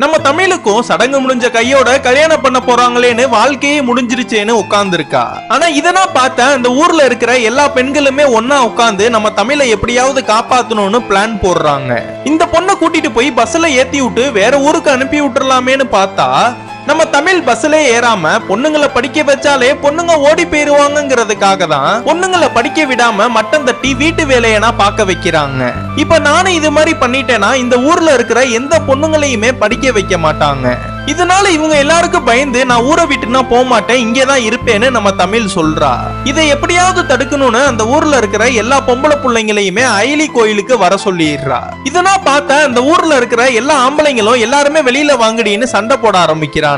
நம்ம தமிழுக்கும் சடங்கு முடிஞ்ச கையோட கல்யாணம் பண்ண போறாங்களேன்னு வாழ்க்கையே முடிஞ்சிருச்சேன்னு உட்கார்ந்துருக்கா. ஆனா இதெல்லாம் பார்த்த அந்த ஊர்ல இருக்கிற எல்லா பெண்களுமே ஒன்னா உட்கார்ந்து நம்ம தமிழை எப்படியாவது காப்பாத்தணும்னு பிளான் போடுறாங்க. இந்த பொண்ணை கூட்டிட்டு போய் பஸ்ல ஏத்தி விட்டு வேற ஊருக்கு அனுப்பி விட்டுறலாமேன்னு பார்த்தா நம்ம தமிழ் பஸ்ல ஏறாம பொண்ணுங்களை படிக்க வச்சாலே பொண்ணுங்க ஓடி போயிருவாங்கிறதுக்காக தான் பொண்ணுங்களை படிக்க விடாம மட்டம் தட்டி வீட்டு வேலையனா பார்க்க வைக்கிறாங்க. இப்ப நானும் இது மாதிரி பண்ணிட்டேன்னா இந்த ஊர்ல இருக்கிற எந்த பொண்ணுங்களையுமே படிக்க வைக்க மாட்டாங்க. இதனால இவங்க எல்லாருக்கும் பயந்து நான் ஊரை விட்டுனா போக மாட்டேன், இங்கேதான் இருப்பேன்னு நம்ம தமிழ் சொல்றா. இதை எப்படியாவது தடுக்கணும்னு அந்த ஊர்ல இருக்கிற எல்லா பொம்பளை பிள்ளைங்களையுமே அயலி கோயிலுக்கு வர சொல்லிடுறா. இதெல்லாம் பார்த்த அந்த ஊர்ல இருக்கிற எல்லா ஆம்பளைங்களும் எல்லாருமே வெளியில வாங்கடின்னு சண்டை போட ஆரம்பிக்கிறானுங்க.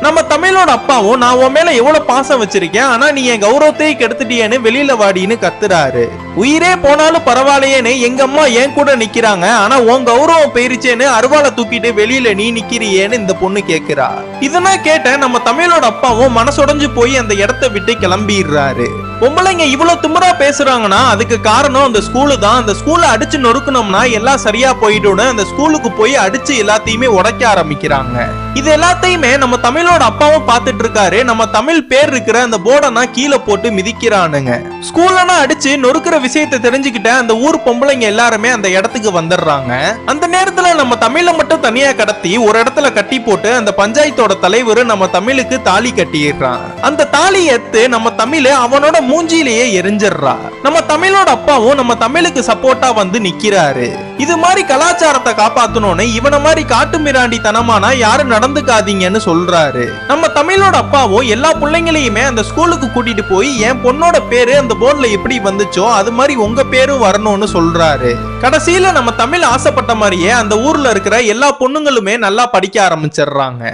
நம்ம தமிழோட அப்பாவும் நான் உன் மேல எவ்வளவு பாசம் வச்சிருக்கேன், ஆனா நீ என் கௌரவத்தையே கெடுத்துட்டியேன்னு வெளியில வாடின்னு கத்துறாரு. உயிரே போனாலும் பரவாயில்லையேன்னு எங்க அம்மா என் கூட நிக்கிறாங்க, ஆனா உன் கௌரவம் போயிருச்சேன்னு அருவாளை தூக்கிட்டு வெளியில நீ நிக்கிறியேன்னு இந்த பொண்ணு கேக்குறா. இதெல்லாம் கேட்ட நம்ம தமிழோட அப்பாவும் மனசுடைஞ்சு போய் அந்த இடத்தை விட்டு கிளம்பிடுறாரு. பொம்பளைங்க இவ்வளவு திமிரா பேசுறாங்கன்னா அதுக்கு காரணம் அந்த ஸ்கூலு தான். அந்த ஸ்கூலை அடிச்சு நொறுக்கணும்னா எல்லாம் சரியா போயிட்டு அந்த ஸ்கூலுக்கு போய் அடிச்சு எல்லாத்தையுமே உடைக்க ஆரம்பிக்கிறாங்க. இது எல்லாத்தையுமே நம்ம தமிழோட அப்பாவும் பார்த்துட்டு இருக்காரு. நம்ம தமிழ் பேர் இருக்கிற அந்த போர்டனா கீழே போட்டு மிதிக்கிறானுங்க. ஸ்கூல்லனா அடிச்சு நொறுக்கிற விஷயத்தை தெரிஞ்சுக்கிட்ட அந்த ஊர் பொம்பளைங்க எல்லாருமே அந்த இடத்துக்கு வந்துடுறாங்க. அந்த நேரத்துல நம்ம தமிழை மட்டும் தனியா கடத்தி ஒரு இடத்துல கட்டி போட்டு அந்த பஞ்சாயத்தோட தலைவர் நம்ம தமிழுக்கு தாலி கட்டிடுறான். அந்த தாலி எடுத்து நம்ம தமிழ் அவனோட மூஞ்சிலேயே எரிஞ்சிடுறா. நம்ம தமிழோட அப்பாவும் நம்ம தமிழுக்கு சப்போர்ட்டா வந்து நிக்கிறாரு. இது மாதிரி கலாச்சாரத்தை காப்பாத்தணும்னு இவன மாதிரி காட்டு மிராண்டி தனமானா யாரும் நடந்துக்காதீங்கன்னு சொல்றாரு. நம்ம தமிழோட அப்பாவும் எல்லா பிள்ளைங்களையுமே அந்த ஸ்கூலுக்கு கூட்டிட்டு போய் என் பொண்ணோட பேரு அந்த போர்டுல எப்படி வந்துச்சோ அது மாதிரி உங்க பேரும் வரணும்னு சொல்றாரு. கடைசியில நம்ம தமிழ் ஆசைப்பட்ட மாதிரியே அந்த ஊர்ல இருக்கிற எல்லா பொண்ணுங்களுமே நல்லா படிக்க ஆரம்பிச்சிடுறாங்க.